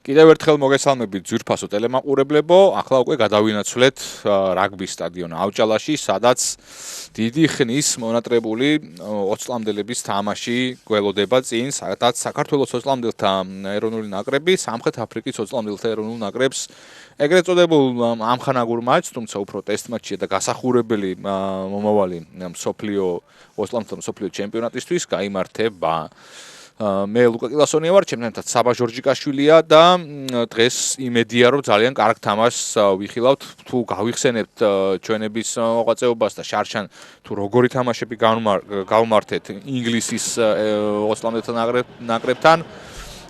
კიდევ ერთხელ მოგესალმებით ძვირფასო ტელემაყურებლებო, ახლა უკვე გადავინაცვლეთ რაგბის სტადიონ ავჭალაში, სადაც დიდი ხნის მონატრებული 20 წლამდელების თამაში გველოდება წინ, სადაც საქართველოს 20 წლამდელთა ეროვნული ნაკრები სამხრეთ აფრიკის 20 წლამდელთა ეროვნულ ნაკრებს ეგრეთ წოდებულ ამხანაგურ მატჩს, თუმცა უფრო ტესტ მატჩია და გასახურებელი მომავალი მსოფლიო 20 წლამდელთა მსოფლიო ჩემპიონატისთვის გაიმართება. მე ლუკა კილასონია ვარ, ჩემთან საბა ჟორჯიკაშვილია და დღეს იმედია რომ ძალიან კარგ თამაშს ვიხილავთ თუ გავიხსენებთ ჩვენების მოღვაწეობას და შარშან თუ როგორი თამაშები გავმართეთ ინგლისის 20 წლამდელთა ნაკრებთან.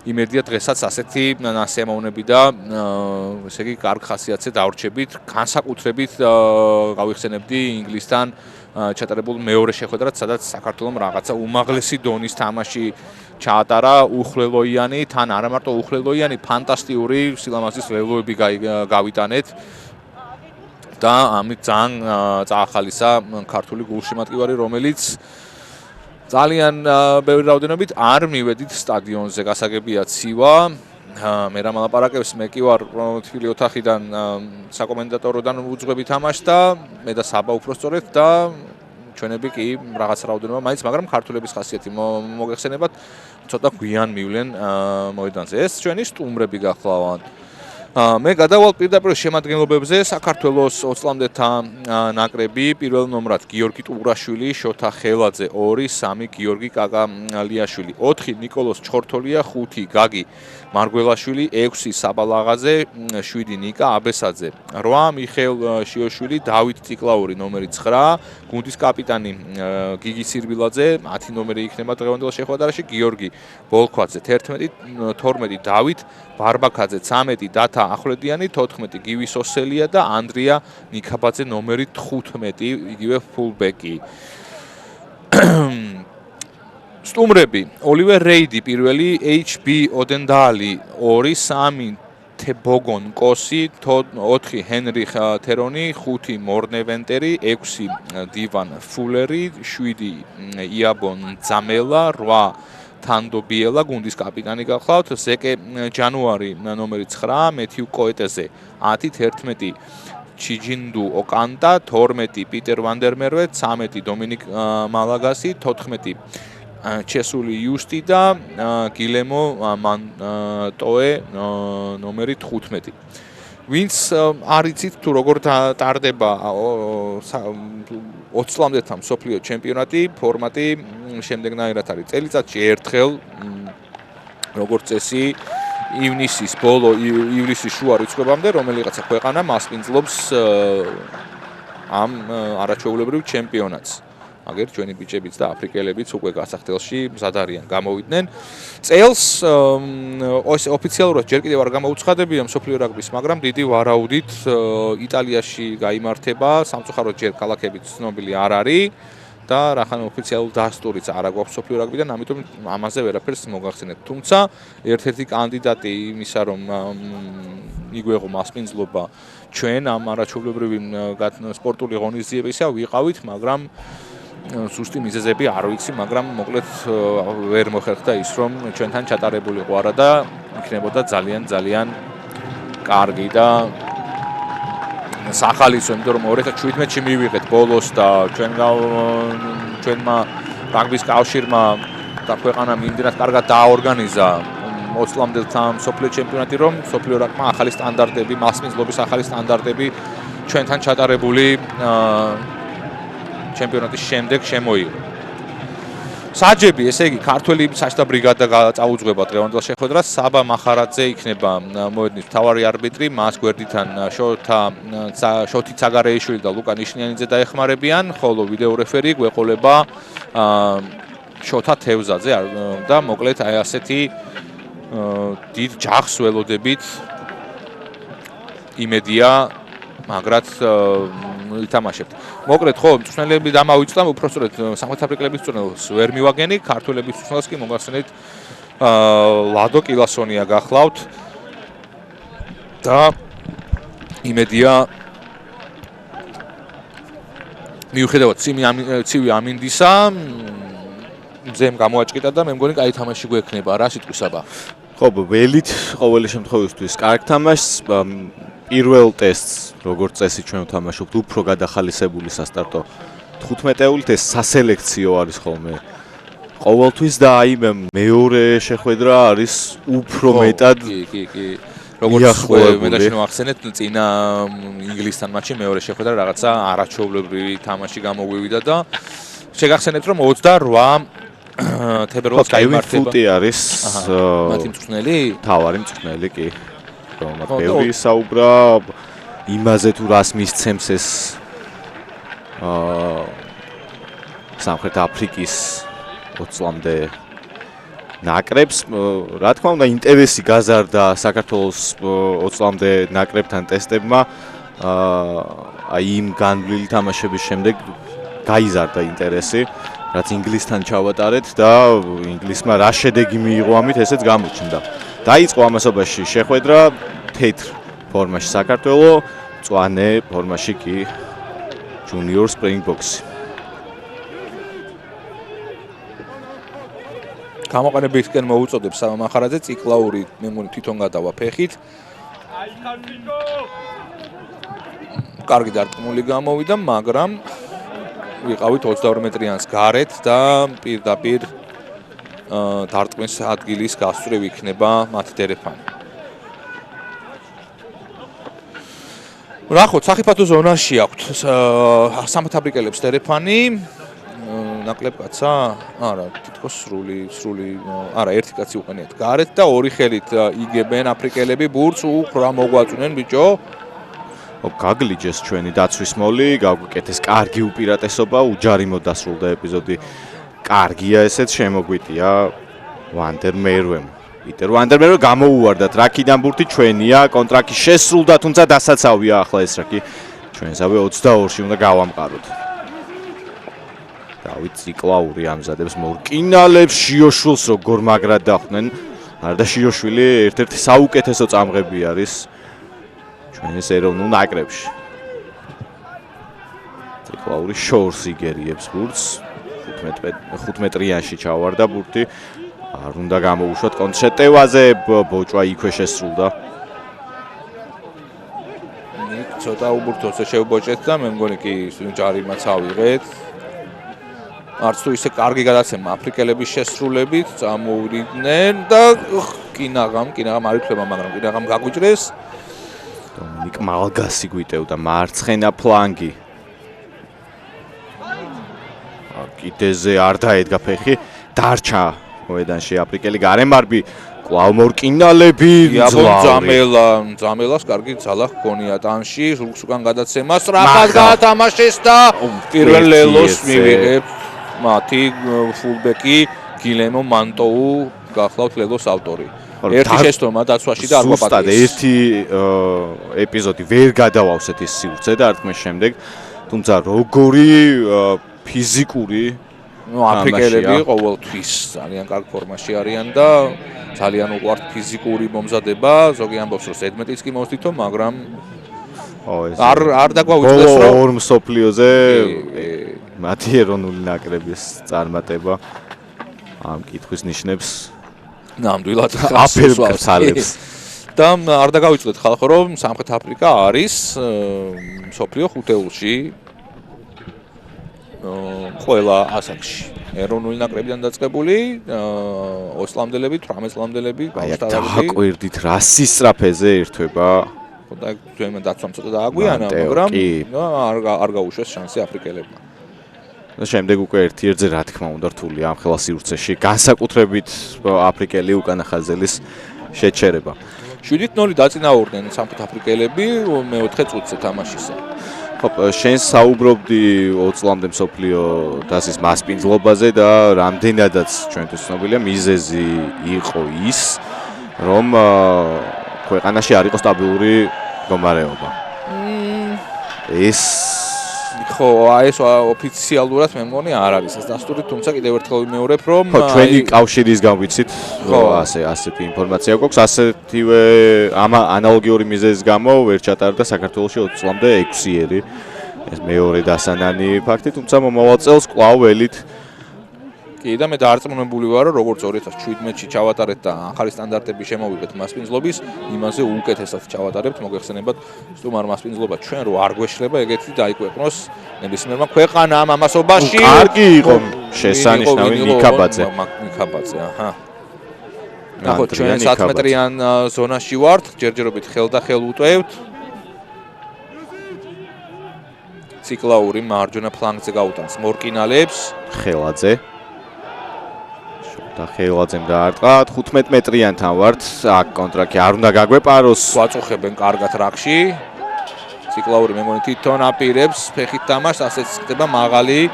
იმედია დღესაც ასეთი ნასიამოვნები და ესე იგი კარგ ხასიათზე დავრჩებით, განსაკუთრებით გავიხსენებდი ინგლისთან ჩატარებულ მეორე შეხვედრას, სადაც საქართველოს რაღაცა უმაღლესი დონის თამაში ჩაატარა, უხლელოიანი, თან არა მარტო უხლელოიანი, ფანტასტიკური სილამაზის ველოები გავიტანეთ და ამით ძალიან წაახალისა ქართული გულშემატკივარი, რომელიც ძალიან ბევრი რაოდენობით არ მივედით სტადიონზე, გასაგებია ცივა. მე რა მალაპარაკებს, მე კი ვარ თბილი ოთახიდან საკომენტატოროდან უძღვები თამაშს და მე და საბა უფრო სწორედ და ჩვენები კი რაღაც რაოდენობა მაინც, მაგრამ ქართულების ხასიათი მოგეხსენებათ, ცოტა გვიან მივლენ მოედანზე. ეს ჩვენი სტუმრები გახლავთ. მე გადავალ პირდაპირ შემადგენლობებზე. საქართველოს 20 წლამდელთა ნაკრები პირველ ნომრად გიორგი ტურაშვილი, შოთა ხელაძე 2, 3 გიორგი კაკალიაშვილი, 4 ნიკოლოზ ჩხორთოლია, 5 გაგი მარგველაშვილი, 6 საბალაღაძე, 7 ნიკა აბესაძე, 8 მიხეილ შიოშვილი, დავით ციკლაური ნომერი 9, გუნდის კაპიტანი გიგი სირბილაძე, 10 ნომერი იქნება დღევანდელ შეხვედრაში, გიორგი ბოლქვაძე 11, 12 დავით ბარბაქაძე, 13 დათა ახვლედიანი, 14 გივი სოსელია და ანდრია ნიკაბაძე ნომერი 15, იგივე ფულბეკი. სტუმრები: ოლივერ რეიდი პირველი, HB ოდენდალი 2, 3 თებოგონ კოსი, 4 ჰენრიხ თერონი, 5 მორნევენტერი, 6 დივან ფულერი, 7 იაბონ ძამელა, 8 თანდობიელა, გუნდის კაპიტანი გახლავთ, ზეკე ჯანუარი ნომერი 9, მეთიუ კოეტეზე 10, 11 ჩიჯინდუ ოკანტა, 12 პიტერ ვანდერმერვე, 13 დომინიკ მალაგასი, 14 ჩესული იუსტი და გილემო მანტოე ნომერი 15. ვინც არ იცით თუ როგორ ტარდება 20 წლამდელთა მსოფლიო ჩემპიონატი, ფორმატი შემდეგნაირად არის. წელიწადში ერთხელ, როგორც წესი, ივნისის ბოლო, ივლისის შუა რიცხვებამდე რომელიღაცა ქვეყანა მასპინძლობს ამ არაჩვეულებრივ ჩემპიონატს. აგერ ჩვენი ბიჭებიც და აფრიკელებიც უკვე გასახდელში მზად არიან გამოვიდნენ. წელს ოფიციალურად ჯერ კიდევ არ გამოუცხადებია მსოფლიო რაგბის, მაგრამ დიდი ვარაუდით იტალიაში გაიმართება, სამწუხაროდ ჯერ ქალაქებით ცნობილი არ არის და რახან ოფიციალურ დასტურიც არ აქვს მსოფლიო რაგბიდან, ამიტომ ამაზე ვერაფერს მოგახსენებთ. თუმცა ერთ-ერთი კანდიდატი იმისა, რომ იგვეღო მასპინძლობა ჩვენ ამ არაჩვეულებრივი სპორტული ღონისძიებისა ვიყავით, მაგრამ სუსტი მიზეზები არ ვიცი, მაგრამ მოკლედ ვერ მოხერხდა ის, რომ ჩვენთან ჩატარებულიყო არა და იქნებოდა ძალიან კარგი და სახალისო, იმიტომ რომ 2017-ში მივიღეთ ბოლოს და ჩვენმა რაგბის კავშირმა და ქვეყანამ იმდენად კარგად დააორგანიზა 20 წლამდელთა მსოფლიო ჩემპიონატი, რომ მსოფლიო რაგბმა ახალი სტანდარტები, მასპინძლობის ახალი სტანდარტები ჩვენთან ჩატარებული ჩემპიონატის შემდეგ შემოიღო. საჯები, ესე იგი, ქართველი საჯთა ბრიგადა წაუძღვება დღევანდელ შეხვედრას. საბა მახარაძე იქნება მოედნის მთავარი არბიტრი, მას გვერდიდან შოთი ცაგარეიშვილი და ლუკა ნიშნიანიძე დაეხმარებიან, ხოლო ვიდეო რეფერი გვეყოლება შოთა თევზაძე და მოკლედ აი ასეთი დიდ ჯახს ველოდებით იმედია მაგრად ითამაშებთ. მოკლედ ხო, მწვრთნელები დამავიწყდა, უпростоრეთ სამხრეთაფრიკელების მწვრთნელს ვერ მივაგენი, ქართველების მწვრთნელს კი მოგახსენეთ ლადო კილასონია გახლავთ და იმედია მიუხედავად ცივი ამინდისა მზემ გამოაჭკიტა და მე მგონი კაი თამაში გვექნება, რა სიტყვის აბა? ხო, ველით ყოველი შემთხვევისთვის კარგ თამაშს, პირველ ტესტს, როგორც წესი ჩვენ ვთამაშობთ, უფრო გადახალისებული სასტარტო 15-ეულით ეს სასელექციო არის ხოლმე. ყოველთვის და აი მეორე შეხვედრა არის უფრო მეტად კი. როგორც მე და შენ ვახსენეთ, წინა ინგლისთან მატჩში მეორე შეხვედრა რაღაცა არაჩვეულებრივი თამაში გამოგვივიდა და შეგახსენეთ რომ 28 თებერვალს გაიმართება. ფუტი არის მათი მწვრთნელი? თავარი მწვრთნელი კი. რომელმაც ბევრი საუბრა იმაზე თუ რას მისცემს ეს სამხრეთ აფრიკის 20 წლამდე ნაკრებს, რა თქმა უნდა, ინტერესი გაზარდა საქართველოს 20 წლამდე ნაკრებთან ტესტებმა. აი იმ განვლილი თამაშების შემდეგ გაიზარდა ინტერესი, რაც ინგლისთან ჩავატარეთ და ინგლისმა რა შედეგი მიიღო ამით, ესეც გამოჩნდა. დაიწყო ამასობაში შეხვედრა თეთრ ფორმაში საქართველო, მწვანე ფორმაში კი Junior Springboks. გამოყენებისკენ მოუწოდებს სამახარაძე ციკლაური მე მგონი თვითონ გადავა ფეხით. კარგი დარტყმული გამოვიდა, მაგრამ ვიყავით 22 მეტრიანს გარეთ და პირდაპირ დარტყმის ადგილის გასწვრივ იქნება მათი დერეფანი. ნახოთ, სახიფათო ზონაში აქვთ სამხრეთ აფრიკელებს დერეფანი. ნაკლებ კაცა? არა, თითქოს სრული, არა, ერთი კაცი უყენიათ გარეთ და ორი ხელით იგებენ აფრიკელები ბურთს, რა მოგვაწვნენ ბიჭო? გაგლიჯეს ჩვენი დაცვის მოლი, გაგვიკეთეს კარგი უპირატესობა, უჯარიმო დასრულდა ეპიზოდი. კარგია ესეც შემოგვიტია ვანდერმერვემ. პიტერ ვანდერმერვემ გამოუვარდათ რაკიდან ბურთი ჩვენია, კონტრაქტი შესრულდა, თუმცა დასაცავია ახლა ეს რაკი. ჩვენსავე 22-ში უნდა გავამყაროთ. დავით ციკლაური ამზადებს მორკინალებს შიოშვილს როგორ მაგრად დახვდნენ. არა და შიოშვილი ერთ-ერთი საუკეთესო წამღები არის ჩვენს ეროვნულ ნაკრებში. ციკლაური შორს იგერიებს ბურთს. 15 მეტრიანში ჩავარდა ბურთი. არ უნდა გამოუშვათ კონტრშეტევაზე, ბოჭვა იქვე შესრულდა. ცოტა უბურთოზე შევბოჭეთ და მე მგონი კი ჯარიმაც ავიღეთ. არც თუ ისე კარგი გადაცემა აფრიკელების შესრულებით წამოვიდნენ და კინაღამ არ ითვლება, მაგრამ კინაღამ გაგვიჭრეს. დომინიკ მალგასი გვიტევდა მარცხენა ფლანგი. კიდეზე არ დაედგა ფეხი, დარჩა მოედანში აფრიკელი გარემარბი, კვლავ მორკინალები, ძამელას კარგი ძალა ჰქონია ტანში, ზურგს უკან გადაცემა, სწრაფად გაათამაშეს და პირველ ლელოს მივიღებს მათი ფულბეკი გილემო მანტოუ, გახლავთ ლელოს ავტორი. ერთი შეცდომა დაცვაში და არ მოპატიეს. ერთი ეპიზოდი ვერ გადავავსეთ ის სივრცე და არტყმის შემდეგ, თუმცა როგორი ფიზიკური აფრიკელები ყოველთვის ძალიან კარგ ფორმაში არიან და ძალიან უყვართ ფიზიკური მომზადება, ზოგი ამბობს რომ ზედმეტიც კი მოსდითო, მაგრამ არ დაგვაუწყდეს რომ ორ მსოფლიოზე მათი ეროვნული ნაკრების წარმატება ამ კითხვის ნიშნებს ნამდვილად აფერფერს და არ დაგავიწყდეთ ხალხო რომ სამხრეთ აფრიკა არის მსოფლიო ხუთეულში ყველა ასაკში ეროვნული ნაკრებიდან დაწყებული 20 წლამდელები, 18 წლამდელები, დააკვირდით რა სისწრაფეზე ერთვება და ჩვენ დაცვამ ცოტა დააგვიანა, მაგრამ არ გაუშვეს შანსი აფრიკელებმა. და შემდეგ უკვე ერთ-ერთზე რა თქმა უნდა რთულია ამ ხელა სივრცეში განსაკუთრებით აფრიკელი უკანახაზელის შეჩერება. 7-0 დაწინაურდნენ სამხრეთ აფრიკელები მეოთხე წუთზე თამაშისა. შენ საუბრობდი 20 წლამდე მსოფლიო თასის მასპინძლობაზე და რამდენადაც ჩვენთვის ცნობილია მიზეზი იყო ის, რომ ქვეყანაში არ იყო სტაბილური მდგომარეობა. ეს ოფიციალურად მე მგონი არ არის ეს დასტური, თუმცა კიდევ ერთხელ ვიმეორებ, რომ ჩვენი კავშირისგან ვიცით, ასეთი ინფორმაცია გვაქვს, ასეთივე ანალოგიური მიზეზის გამო ვერ ჩატარდა საქართველოში 20 წლამდე 6-ერი. ეს მეორე დასანანი ფაქტი, თუმცა მომავალ წელს კვლავ ველით კი და მე დარწმუნებული ვარ რომ როგორც 2017-ში ჩავატარეთ და ახალი სტანდარტები შემოვიღეთ მასპინძლობის, იმაზე უკეთესად ჩავატარებთ, მოგეხსენებათ სტუმარ მასპინძლობა ჩვენ რო არ გვეშლება ეგეთი დაიკვეყნოს ნებისმიერმა ქვეყანამ ამასობაში. კარგი იყო შესანიშნავი მიქაბაძე. მიქაბაძე, აჰა. ნახოთ ჩვენ 10 მეტრიან ზონაში ვართ, ჯერჯერობით ხელ და ხელ ვუტევთ. ციკლაური მარჯვენა ფლანგზე გაუტანს მორკინალებს. ხელაძე და ხელაძემ დაარტყა 15 მეტრიანთან ვართ. აქ კონტრაქტი არ უნდა გაგვეპაროს. ვაწუხებენ კარგად რაკში. ციკლაური მე მგონი თვითონ აპირებს ფეხით თამაშს, ასეც ხდება მაღალი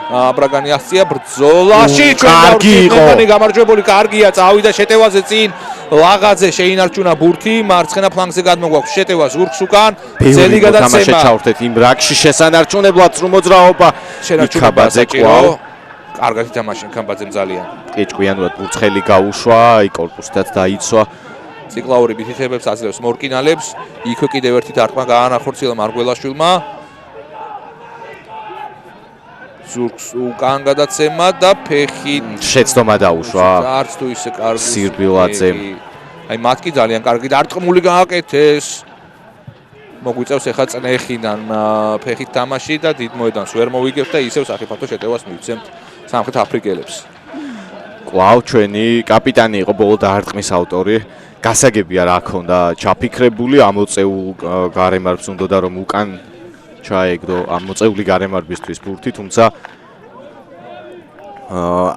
აბრაგანი ასწია ბრძოლაში. კარგი იყო. გამარჯვებული კარგია, წავიდა შეტევაზე წინ. ლაღაძე შეინარჩუნა ბურთი, მარცხენა ფლანგზე გადმოგვაქვს შეტევა ზურგს უკან. ძელი გადაცემა. ჩავრთეთ იმ რაკში შესანარჩუნებლად სრულ მოძრაობა. მიქაბაძე კვლავ კარგად ითამაშა მიქაბაძემ ძალიან. ჭკვიანურად ბურცხელი გაუშვა, აი კორპუსითაც დაიცვა. ციკლაური ბითითებებს აძლევს მორკინალებს. იქვე კიდევ ერთი დარტყმა გაანახორციელა მარგველაშვილმა. ზურგს უკან გადაცემა და ფეხით შეცდომა დაუშვა. არც თუ ისე კარგი სირბილაძემ. აი მათ კი ძალიან კარგი დარტყმული გააკეთეს. მოგვიწევს ახლა წნეხიდან ფეხით თამაში და დიდ მოედანს ვერ მოვიგებთ და ისევ საფეხბურთო შეტევას მივცემთ სამხრეთ აფრიკელებს. კვლავ ჩვენი კაპიტანი იყო ბოლო დარტყმის ავტორი. გასაგებია რა ქონდა ჩაფიქრებული, ამოწეულ გარემარბს უნდოდა რომ უკან ჩაეგდო ამოწეული გარემარბისთვის ბურთი, თუმცა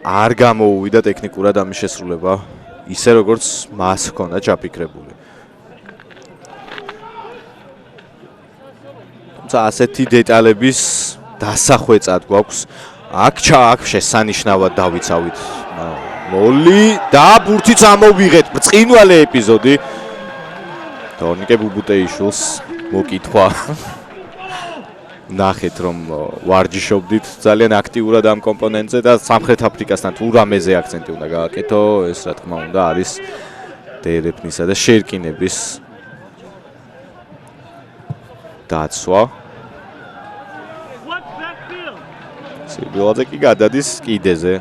არ გამოუვიდა ტექნიკურად ამის შესრულება, ისე როგორც მას ჰქონდა ჩაფიქრებული. თუმცა ასეთი დეტალების დასახვეწად გვაქვს. აქ შესანიშნავად დავიცავით მოლი და ბურთიც ამოვიღეთ. ბრწყინვალე ეპიზოდი. თორნიკე ბუბუტეიშვილს მოკითხვა. ნახეთ რომ ვარჯიშობდით ძალიან აქტიურად ამ კომპონენტზე და სამხრეთ აფრიკასთან თუ რამეზე აქცენტი უნდა გააკეთო, ეს რა თქმა უნდა არის დერეფნისა და შერკინების დაცვა. სიბილაძე კი გადადის კიდეზე.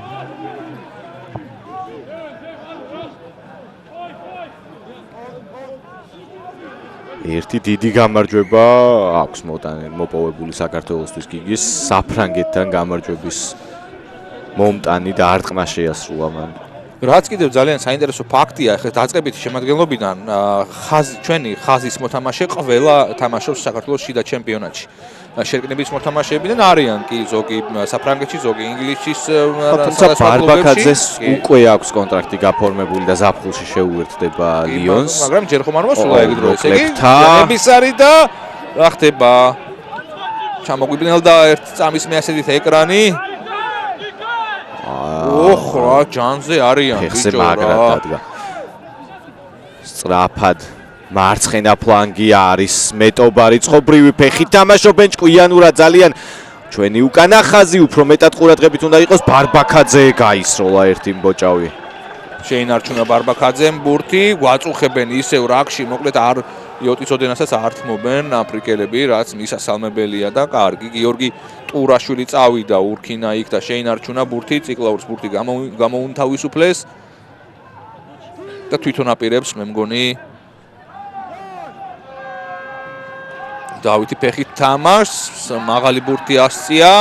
ერთი დიდი გამარჯვება აქვს მოპოვებული საქართველოსთვის გიგის საფრანგეთთან გამარჯვების მომტანი და არტყმა შეასრულა მან. რაც კიდევ ძალიან საინტერესო ფაქტია, ახლა დაწყებითი შემადგენლობიდან ჩვენი ხაზის მოთამაშე ყველა თამაშობს საქართველოს შიდა ჩემპიონატში. შერკინების მოთამაშეებიდან არიან კი ზოგი საფრანგეთში, ზოგი ინგლისის თუმცა ბარბაკაძეს უკვე აქვს კონტრაქტი გაფორმებული და ზაფხულში შეუერთდება ლიონს. მაგრამ ჯერ ხომ არ მოსულა ეგ დრო, ესე იგი ნებისარი და რა ხდება? ჩამოგვიბნელდა ერთ წამის მეასედით ეკრანი. ოხ რა ჯანზე არიან ფეხზე მაგრად დადგა. სწრაფად მარცხენა ფლანგი არის მეტობარი წყობრივი ფეხით თამაშობენ ჭკვიანურად ძალიან ჩვენი უკანა ხაზი უფრო მეტად ყურადღებით უნდა იყოს ბარბაკაძე გაისროლა ერთი მბოჭავი. შეინარჩუნა ბარბაკაძემ ბურთი, გვაწუხებენ ისევ რაკში, მოკლედ არ იოტიცოდენასაც ართმობენ აფრიკელები, რაც მისასალმებელია და კარგი. გიორგი ტურაშვილი წავიდა ურქინა იქ და შეინარჩუნა ბურთი, ციკლაურს ბურთი გამოუნთავისუფლეს და თვითონ აპირებს მე მგონი დავითი ფეხით თამაშს, მაღალი ბურთი ასწია.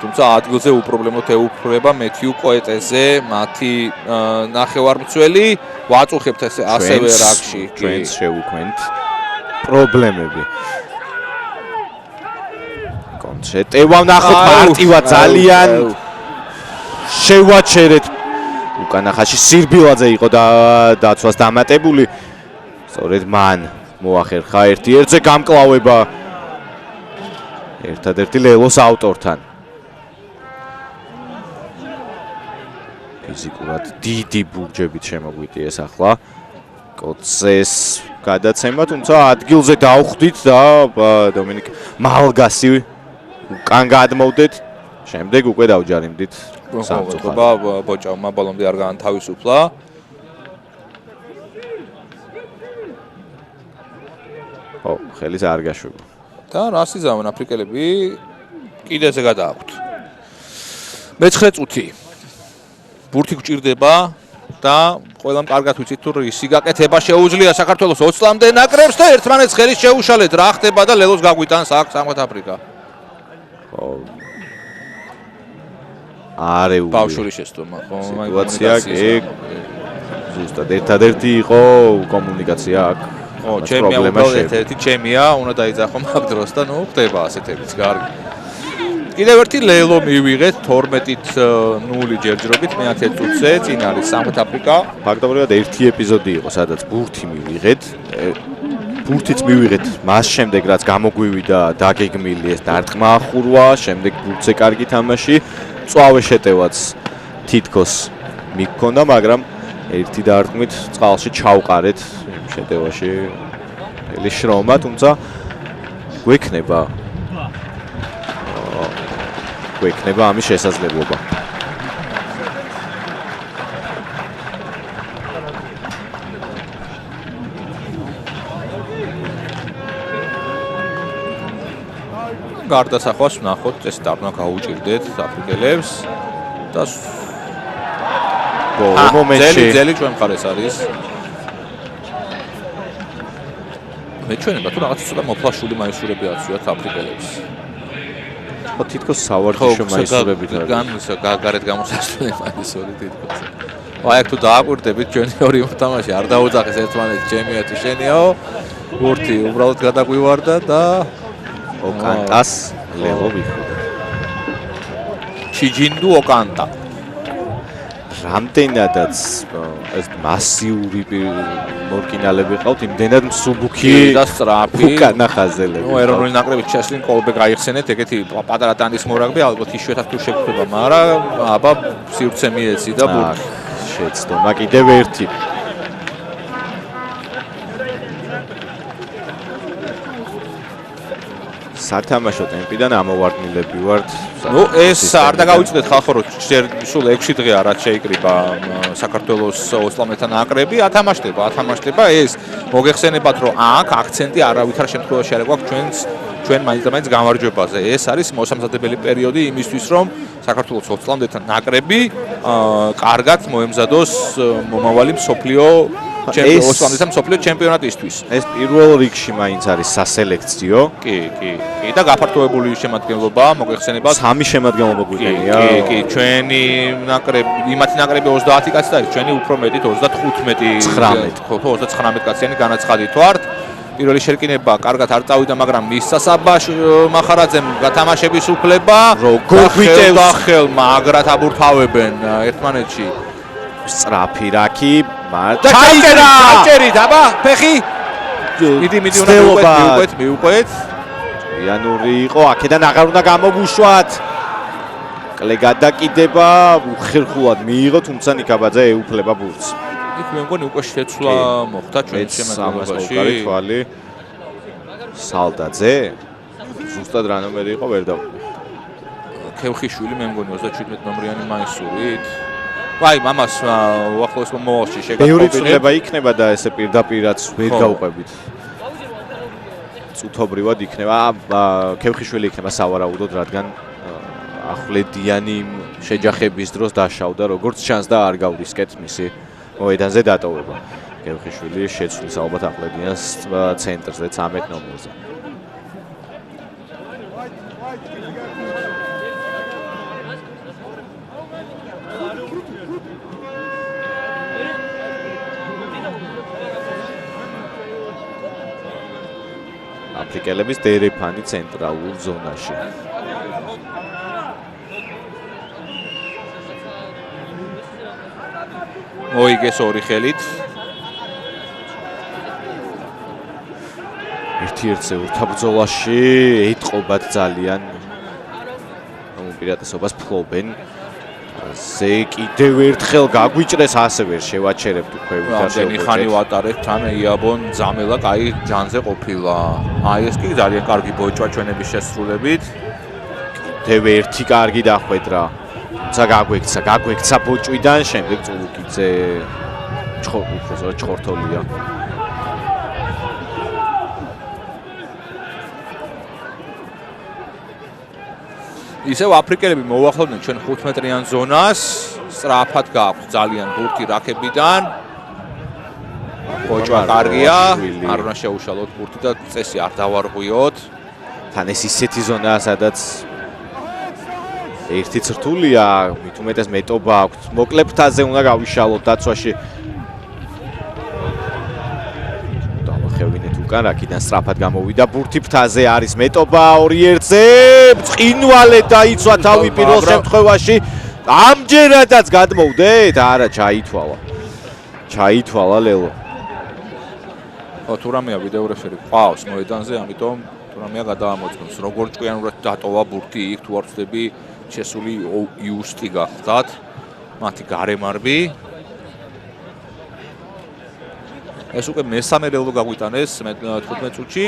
თუმცა ადგილზე უპრობლემოდ ეუფლება მეთიუ კოეტეზე, მათი ნახევარმცველი. ვაწუხებთ ასევე რაკში. ჩვენს შევუქმნით პრობლემები. კონცეტევა ნახოთ მარტივად ძალიან შევაჩერეთ. უკანა ხაზში სირბილაძე იყო და დაცვას დამატებული. სწორედ მან მოახერხა ერთ-ერთზე გამკლავება ერთადერთი ლელოს ავტორთან. ფიზიკურად დიდი ბურჯებით შემოგვიტიეს ახლა კოცეს გადაცემა, თუმცა ადგილზე დავხვდით და დომინიკ მალგასი უკან გადმოვდეთ, შემდეგ უკვე დავჯარიმდით სამწუხაროდ ბოჭავმა ბოლომდე არ გაანთავისუფლა. ხელის არ გაშვება. და რას იზამენ აფრიკელები კიდეზე გადააქვთ. მეცხრე წუთი. ბურთი გჭირდება და ყველამ კარგად ვიცით თუ რისი გაკეთება შეუძლია საქართველოს 20-მდე ნაკრებს და ერთმანეთს ხელის შეუშალეთ რა ხდება და ლელოს გაგვიტანს აქ სამხრეთ აფრიკა. არეული ბავშვური შეცდომა ხო? სიტუაცია კი ზუსტად ერთადერთი იყო კომუნიკაცია აქ. ო, ჩემია უბრალოდ ერთ-ერთი ჩემია, უნდა დაიძახო მაგ დროს და ნუ ხდება ასეთებიც კარგი. კიდევ ერთი ლელო მივიღეთ 12-ით 0 ჯერჯერობით მე-10 წუთზე წინ არის სამხრეთ აფრიკა. ფაქტობრივად ერთი ეპიზოდი იყო, სადაც ბურთი მივიღეთ. ბურთიც მივიღეთ მას შემდეგ, რაც გამოგვივიდა დაგეგმილი ეს დარტყმა ახურვა, შემდეგ ბურთზე კარგი თამაში, წვავე შეტევაც თითქოს მიქონდა, მაგრამ ერთი დარტყმით წყალში ჩავყარეთ შეტევაში ელი შრომა, თუმცა გვექნება ამის შესაძლებლობა. გარდასახვას ვნახოთ, ეს დაბნა გაუჭირდეთ აფრიკელებს და ბოლო მომენტში ძელი ჩვენ მხარეს არის. მეჩვენება თუ რაღაც ცოტა მოფლაშული მაისურები აცვიათ აფრიკელებს. ხო თითქოს სავარჯიშო მაისურებით არის. განსა გარეთ გამოსასვლელი მაისური თითქოს. აი აქ თუ დააკვირდებით ჩვენი ორი მოთამაშე არ დაუძახეს ერთმანეთს ჩემია თუ შენიაო. ბურთი უბრალოდ გადაგვივარდა და ოკანტას ლელო ვიხოდა. ჩიჯინდუ ოკანტა. რამდენადაც ეს მასიური მორკინალები ყავთ, იმდენად მსუბუქი და სწრაფი უკანა ხაზელები. ნუ ეროვნული ნაკრების ჩესლინ კოლბე გაიხსენეთ, ეგეთი პატარა ტანდის მორაგბი ალბათ იშვიათად თუ შეგვხვდება, მაგრამ აბა სივრცე მიეცი და ბურთი შეცდომა კიდევ ერთი. სათამაშო ტემპიდან ამოვარდნილები ვართ. ნუ ეს არ დაგავიწყდეთ ხალხო რომ სულ 6 დღეა რაც შეიკრიბა საქართველოს 20-მდე ნაკრები ათამაშდება ეს მოგეხსენებათ რომ აქ აქცენტი არავითარ შემთხვევაში არ გვაქვს ჩვენ მაინც გამარჯვებაზე. ეს არის მოსამზადებელი პერიოდი იმისთვის რომ საქართველოს 20-მდე ნაკრები კარგად მოემზადოს მომავალი მსოფლიო ჩემპიონატისთვის. ეს პირველ რიგში მაინც არის სასელექციო. კი და გაფართოებული შემადგენლობა მოგეხსენებათ 3 შემადგენლობა გვიყენია. კი, ჩვენი ნაკრები, იმათი ნაკრები 30 კაცი და არის, ჩვენი უფრო მეტით 35 ხო 39 კაციანი განაცხადით ვართ. პირველი შერკინება კარგად არ წავიდა, მაგრამ მისცა საბაშ მახარაძემ გათამაშების უფლება. როგორ გვიტევს ხელ მაგრად აბურთავებენ ერთმანეთში. სწრაფი რაკი ჩაიჭერით აბა ფეხი მიდი მიუყვეთ იანური იყო აქედან აღარ უნდა გამოგუშვათ კლე გადაკიდება უხერხულად მიიღო თუმცა ნიკაბაძე ეუფლება ბურთს იქ მე მგონი უკვე შეცვლა მოხდა ჩვენ შემადგენლობაში თვალი სალდაძე ზუსტად რა ნომერი იყო ვერ დავყვი ქევხიშვილი მე მგონი 37 ნომრიანი მაისურით აი მამას უახლოეს მომავალში შეგახობინეთ. ბევრი ცვლილება იქნება და ესე პირდაპირაც ვერ გავყვებით. წუთობრივად იქნება. ქევხიშვილი იქნება სავარაუდოდ, რადგან ახვლედიანი შეჯახების დროს დაშავდა, როგორც ჩანს და არ გავრისკეთ მისი მოედანზე დატოვება. ქევხიშვილი შეცვლის ალბათ ახვლედიანს ცენტრზე 13 ნომერზე. აფრიკელების დერეფანი ცენტრალურ ზონაში. მოიგეს ორი ხელით. ერთ-ერთზე ურთაბრძოლაში ეტყობათ ძალიან უპირატესობას ფლობენ. ზე კიდევ ერთხელ გაგვიჭრეს ასე ვერ შევაჩერებთ უკვე ამდენი ხანი ვატარეთ თან იაბონ ძამელა კაი ჯანზე ყოფილა. აი ეს კი ძალიან კარგი ბოჭვა ჩვენების შესრულებით. კიდევ ერთი კარგი დახვედრა. თუმცა გაგვექცა ბოჭვიდან, შემდეგ წულუკიძე ჩხორთოლია. ისევ აფრიკელები მოუახლოვდნენ ჩვენ 15-მ ზონას, სწრაფად გააქვთ ძალიან ბურთი რაკებიდან. ბოჭვა კარგია, არ უნდა შეუშალოთ ბურთი და წესი არ დავარღვიოთ. თან ეს ისეთი ზონაა, სადაც ერთი ცრთულია, მით უმეტეს მეტობა აქვს. მოკლე ფრთაზე უნდა გავიშალოთ დაცვაში. დავახევინეთ უკან, აქედან სწრაფად გამოვიდა ბურთი ფრთაზე არის მეტობა 2-1-ზე. ბრწყინვალე დაიცვა თავი პირველ შემთხვევაში. ამჯერადაც გადმოვდეთ? არა, ჩაითვალა. ჩაითვალა ლელო. თუ რამეა ვიდეო რეფერი ყავს მოედანზე, ამიტომ თუ რამეა გადაამოწმოს. როგორ ჭკვიანურად დატოვა ბურთი იქ თუ არ ვწდები შესული იუსტი გახდათ. მათი გარემარბი. ეს უკვე მესამე რელო გაგვიტანეს 15 წუთში.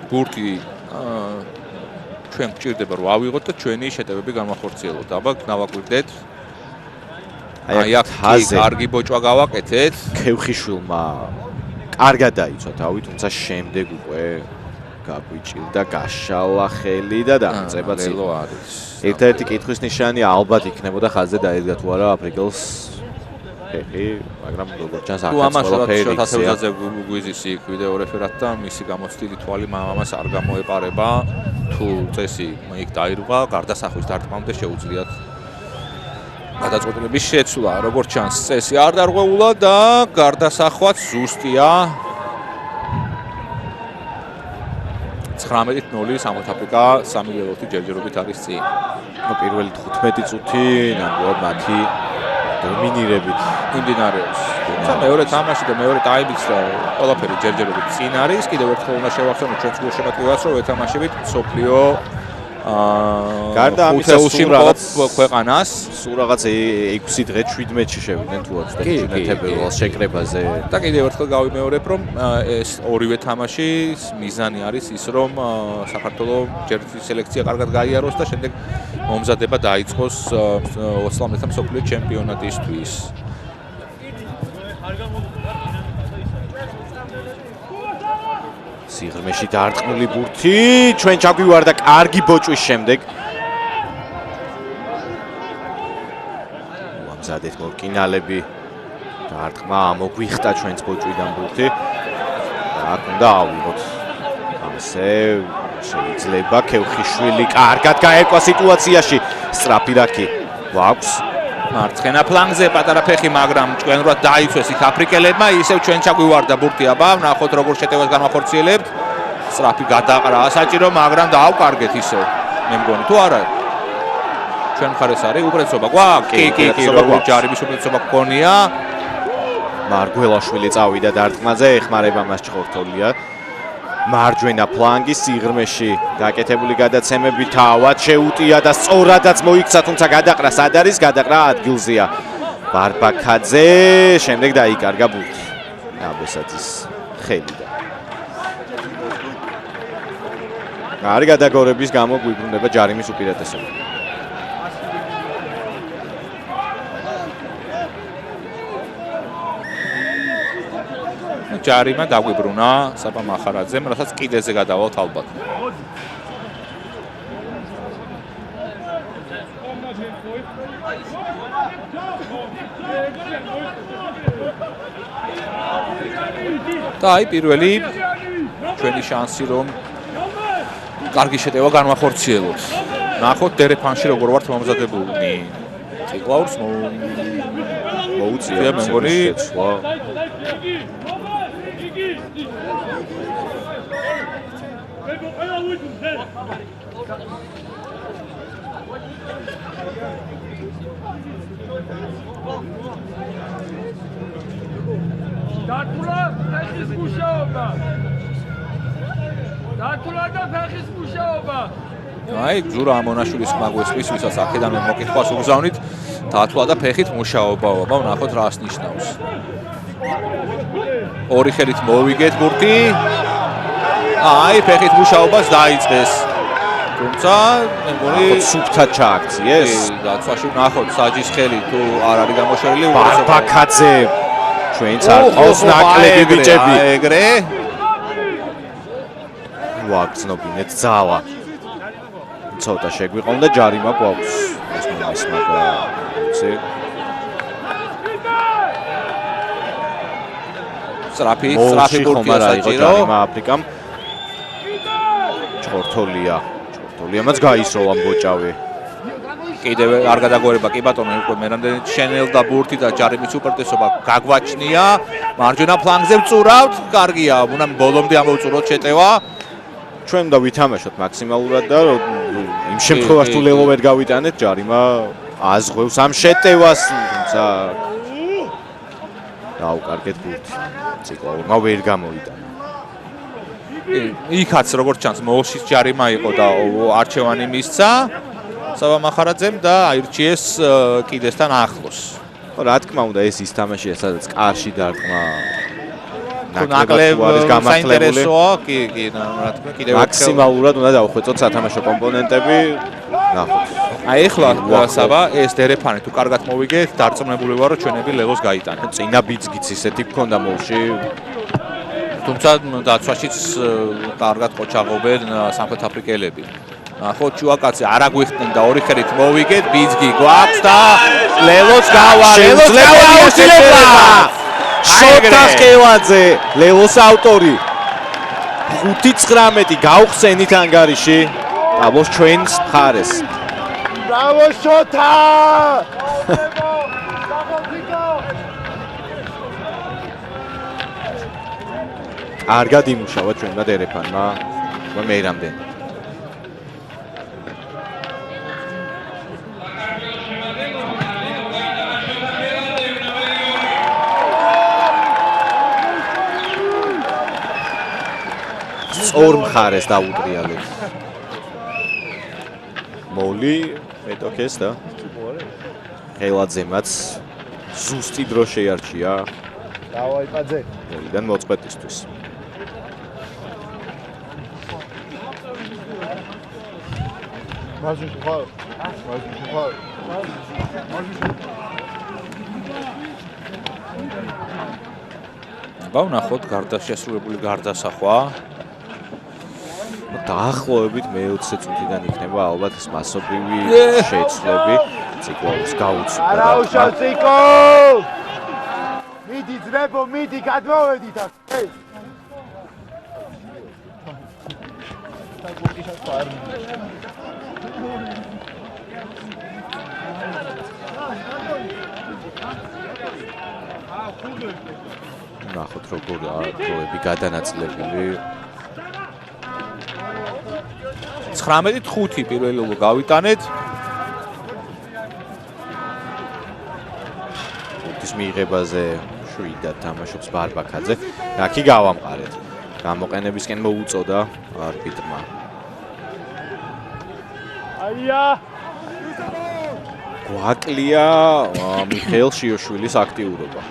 ბურთი ჩვენ გვჭირდება რომ ავიღოთ და ჩვენი შეტევები განვახორციელოთ. აბა ნავაკვირდეთ. აი აქ კარგი ბოჭვა გავაკეთეთ. ქევხიშვილმა კარგად დაიცვა თავი, თუმცა შემდეგ უკვე გაგვიჭირდა გაშალა ხელი და დამწებაც ლელო არის. ერთ-ერთი კითხვის ნიშანი ალბათ იქნებოდა ხაზზე დაედგა თუ არა აფრიკელს ფეხი, მაგრამ როგორც ჩანს აქაც ყველაფერი შოთასევზაძე გვიზის იქ ვიდეო რეფერატ და მისი გამოცდილი თვალი მამამას არ გამოეპარება. თუ წესი იქ დაირღვა, გარდასახვის დარტყმამდე შეუძლიათ გადაწყვეტილების შეცვლა. როგორც ჩანს, წესი არ დარღვეულა და გარდასახვაც ზუსტია. 19-0 სამხრეთ-აფრიკა 3 ლელოთი ჯერჯერობით არის წინ. პირველი 15 წუთი ნამდვილად მათი დომინირებით იმდინარეობს. მეორე თამაში და მეორე ტაიმიც და ყველაფერი ჯერჯერობით წინ არის. კიდევ ერთხელ უნდა შევახსენოთ ჩვენს გულშემატკივრას, რომ ეთამაშებით მსოფლიო გარდა ამისა ქვეყანას სულ რაღაც 6 დღე 17-ში შევიდნენ თუ არ ვცდები თებერვალს შეკრებაზე. და კიდევ ერთხელ გავიმეორებ, რომ ეს ორივე თამაშის მიზანი არის ის, რომ საქართველოს ჯერჯერობით სელექცია კარგად გაიაროს და შემდეგ მომზადება დაიწყოს 20-მდე მსოფლიო ჩემპიონატისთვის. სიღრმეში დარტყმული ბურთი, ჩვენ ჩაგვივარდა კარგი ბოჭვის შემდეგ. ამზადეთ მორკინალები. დარტყმა მოგვიხტა ჩვენს ბოჭვიდან ბურთი. და აქ უნდა ავიღოთ. ამასე შეიძლება ქევხიშვილი კარგად გაერკვა სიტუაციაში. სწრაფი რაკი გვაქვს. მარცხენა ფლანგზე პატარა ფეხი, მაგრამ ჭკვიანურად დაიცვეს იქ აფრიკელებმა, ისევ ჩვენ ჩაგვივარდა ბურთი. აბა, ნახოთ როგორ შეტევას განვახორციელებთ. სწრაფი გადაყრა საჭირო, მაგრამ დაავკარგეთ ისევ. მე მგონი თუ არა. ჩვენ მხარეს არის უპრეცობა. გვაქვს? კი, როგორ ჯარების უპრეცობა გქონია. მარგველაშვილი წავიდა დარტყმაზე, ეხმარება მას ჭხორთოლია. მარჯვენა ფლანგი სიღრმეში გაკეთებული გადაცემები თავად შეუტია და სწორადაც მოიქცა, თუმცა გადაყრა სად არის? გადაყრა ადგილზეა. ბარბაკაძე შემდეგ დაიკარგა ბურთი. აბესაძის ხელიდან. არ გადაგორების გამო გვიბრუნდება ჯარიმის უპირატესობა. ჯარიმა დაგვიბრუნა საბა მახარაძემ, რასაც კიდეზე გადავალთ ალბათ. და აი პირველი ჩვენი შანსი რომ კარგი შეტევა განვახორციელოთ. ნახოთ დერეფანში როგორ ვართ მომზადებული. ციკლაურს მოუწია მე მგონი შეცვლა. დათულა ფეხის მუშაობა. დათულა და ფეხის მუშაობა. აი, ზურა ამონაშვილის მაგვესთვის, ვისაც აქედანვე მოკითხვას უგზავნით, დათულა და ფეხით მუშაობაო. აბა, ნახოთ რას ნიშნავს. ორი ხელით მოვიგეთ ბურთი. აი, ფეხით მუშაობას დაიწყეს. თუმცა, მე მგონი, სუფთად ჩააქციეს. დაცვაში ნახოთ საჯის ხელი თუ არ არის გამოშორილი. ბარბაკაძე ჩვენც არ ყავს ნაკლები ბიჭები. ეგრე. ვაგზნობინეთ ძალა. ცოტა შეგვიყო და ჯარიმა გვაქვს. ეს მომის მაგრამ ვიცი. სწრაფი ბურთია ბურთია საჭირო. ჯარიმა აფრიკამ. ჩორთოლია მაც გაისროლა ამ ბოჭავი. კიდევ არ გადაგორება კი ბატონო უკვე მერამდე შენელდა ბურთი და ჯარიმის უპირატესობა გაგვაჩნია. მარჯვენა ფლანგზე ვწურავთ. კარგია, უნდა ბოლომდე ამოვწუროთ შეტევა. ჩვენ უნდა ვითამაშოთ მაქსიმალურად და იმ შემთხვევაში თუ ლელო ვერ გავიტანეთ ჯარიმა აზღვევს ამ შეტევას, თუმცა დაუკარგეთ ბურთი. ციკლაურმა ვერ გამოიტანა. იქაც როგორც ჩანს მოშის ჯარიმა იყო და არჩევანი მისცა საბა მახარაძემ და აირჩიეს კიდესთან ახლოს. რა თქმა უნდა ეს ის თამაშია სადაც კარში დარტყმა ნაკლებ საინტერესოა კი რა თქმა კიდევ მაქსიმალურად უნდა დავხვეწოთ სათამაშო კომპონენტები ნახოთ. აი ეხლა საბა ეს დერეფანი თუ კარგად მოვიგეთ დარწმუნებული ვარ რომ ჩვენები ლევოს გაიტანეთ. წინა ბიძგიც ისეთი გქონდა მოლში. თუმცა დაცვაშიც კარგად ყოჩაღობენ სამხრეთ აფრიკელები. ნახოთ ჩუაკაცი არ აგვიხდნენ და ორი ხელით მოვიგეთ ბიძგი გვაქვს და ლელოს გავა შოტა ყელაძე ლელოს ავტორი 5-19 გავხსენით ანგარიში აბოს ჩვენს მხარეს. ბრავო შოტა! კარგად იმუშავა ჩვენმა დერეფანმა მე რამდენი. ორ მხარეს დაუტრიალეთ. მოლი ეტოქეს და ხელაძემაც ზუსტი დრო შეარჩია. დავაი პაძე. მოლიდან მოწყვეტისთვის. მაზუში ხარ? ვნახოთ გარდაშესრულებული გარდასახვა. დაახლოებით მე-20 წუთიდან იქნება ალბათ ეს მასობრივი შეცვლები ციკლაუს გაუწევს. არა უშავ ციკო! მიდი ძმებო, მიდი გადმოვედით აქ. ნახოთ როგორ დროები გადანაწილებული. 19-5 პირველი ლოგო გავიტანეთ. ბურთის მიიღებაზე შვიდად თამაშობს ბარბაკაძე. რაკი გავამყარეთ. გამოყენებისკენ მოუწოდა არბიტრმა. აია! გვაკლია მიხეილ შიოშვილის აქტიურობა.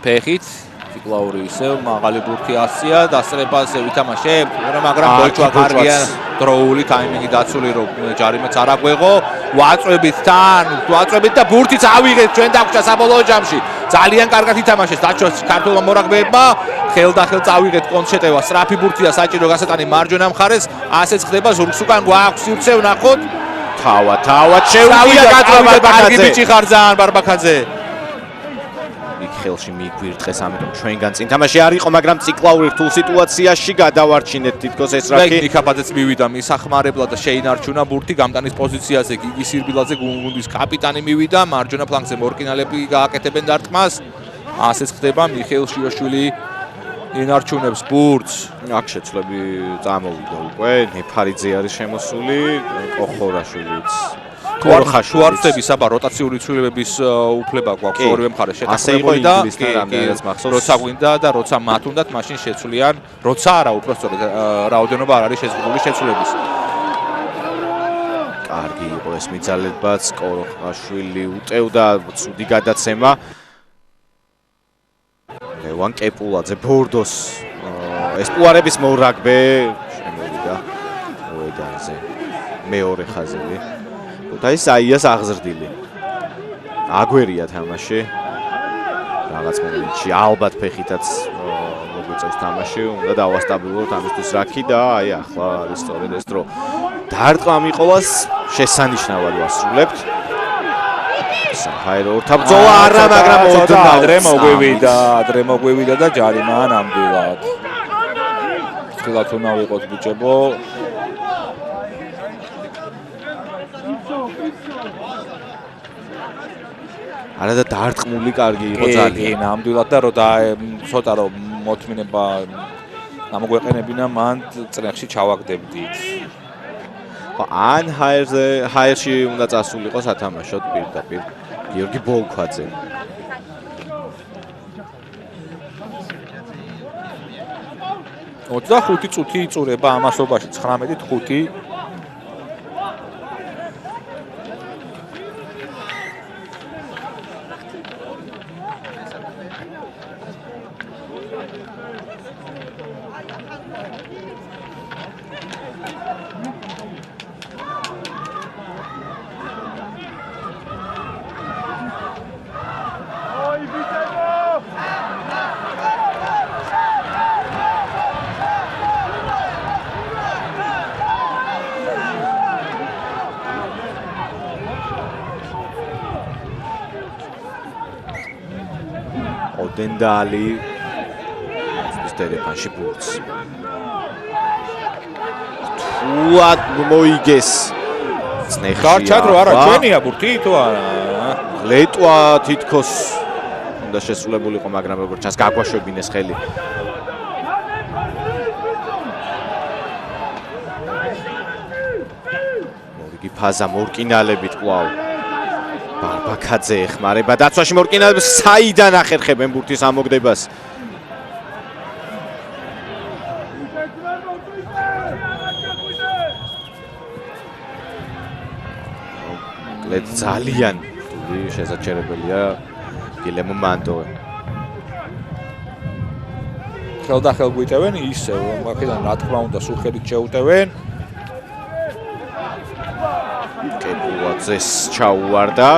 ფეხით ციკლაური ისევ მაღალი ბურთი ასია დასწრებაზე ვითამაშებ, მაგრამ ბოჭვა კარგია დროული ტაიმინგი დაცული რომ ჯარიმაც არ აგვეღო. ვაწვევით თან, ვაწვევით და ბურთიც ავიღეთ ჩვენ დაგჭა საბოლოო ჯამში. ძალიან კარგად ითამაშეს დაჩოს ქართულმა მორაგბეებმა. ხელდახელ წავიღეთ კონცეტევა, სწრაფი ბურთია საჭირო გასატანი მარჯვენა მხარეს. ასეც ხდება ზურგს უკან გვაქვს სივრცე ვნახოთ. თავად შეუძლია გადროვა კარგი ბიჭი ხარ ძალიან ბარბაკაძე. ხელში მიგვირთხეს, ამიტომ ჩვენგან წინ თამაში არ იყო, მაგრამ ციკლაური რთულ სიტუაციაში გადავარჩინეთ თითქოს ეს რაკი. ნიკაბაძეც მივიდა მისახმარებლად და შეინარჩუნა ბურთი გამტანის პოზიციაზე. გიგი სირბილაძე გუნდის კაპიტანი მივიდა, მარჯვენა ფლანგზე მორკინალები გააკეთებენ დარტყმას. ასეც ხდება მიხეილ შიოშვილი ინარჩუნებს ბურთს. აქ შეცვლები წამოვიდა უკვე, ნეფარიძე არის შემოსული, კოხორაშვილიც. თუ არ ხდები საბა როტაციული ცვლილებების უფლება გვაქვს ორივე მხარეს შეთანხმებული და როცა გვინდა და როცა მათ უნდათ მაშინ შეცვლიან როცა არა უпростоრად რაოდენობა არ არის შეზღუდული შეცვლების. კარგი იყო ეს მიძალებაც, კოროხაშვილი უტევდა ცუდი გადაცემა. ლევან კეპულაძე ბორდოს ესპუარების მორაგბე შემოვიდა მოედანზე მეორე ხაზები. და ის აიას აღზრდილი. აგვერია თამაში. რაღაც მომენტში ალბათ ფეხითაც მოგვიწევს მოაწევს თამაში, უნდა დავასტაბილოთ ამისთვის რაკი და აი ახლა არის სწორედ ეს დრო. დარტყმა მიყოლას შესანიშნავად ვასრულებთ. საჰაერო ორთაბრძოლა არა, მაგრამ ადრე მოგვივიდა და ჯარიმა ნამდვილად. ფრთხილად უნდა ვიყოთ ბიჭებო. არა და დარტყმული კარგი იყო ძალიან. კი, ნამდვილად და ცოტა რომ მოთმინება გამოგვეყენებინა, მან წრეხში ჩავაგდებდით. ან ჰაერში უნდა წასულიყო სათამაშოდ პირდაპირ გიორგი ბოლქვაძე. ოცდახუთი წუთი იწურება ამასობაში 19-5. დენდალი ის ტელეფონში ბურთს. თუად მოიგეს. წნეხი. გარჩად რო არა ჩვენია ბურთი თუ არა? ლეტვა თითქოს უნდა შესრულებულიყო, მაგრამ როგორც ჩანს გაგვაშვებინეს ხელი. მორიგი ფაზა მორკინალებით კვლავ. ბარბაკაძე ეხმარება დაცვაში მორკინალებს, საიდან ახერხებენ ბურთის ამოგდებას. მოკლედ ძალიან შესაჩერებელია გილემო მანდოვე. ხელდახელ გვიტევენ ისე, აქედან რა თქმა უნდა სუხელით შეუტევენ. კებულაძეს ჩაუვარდა.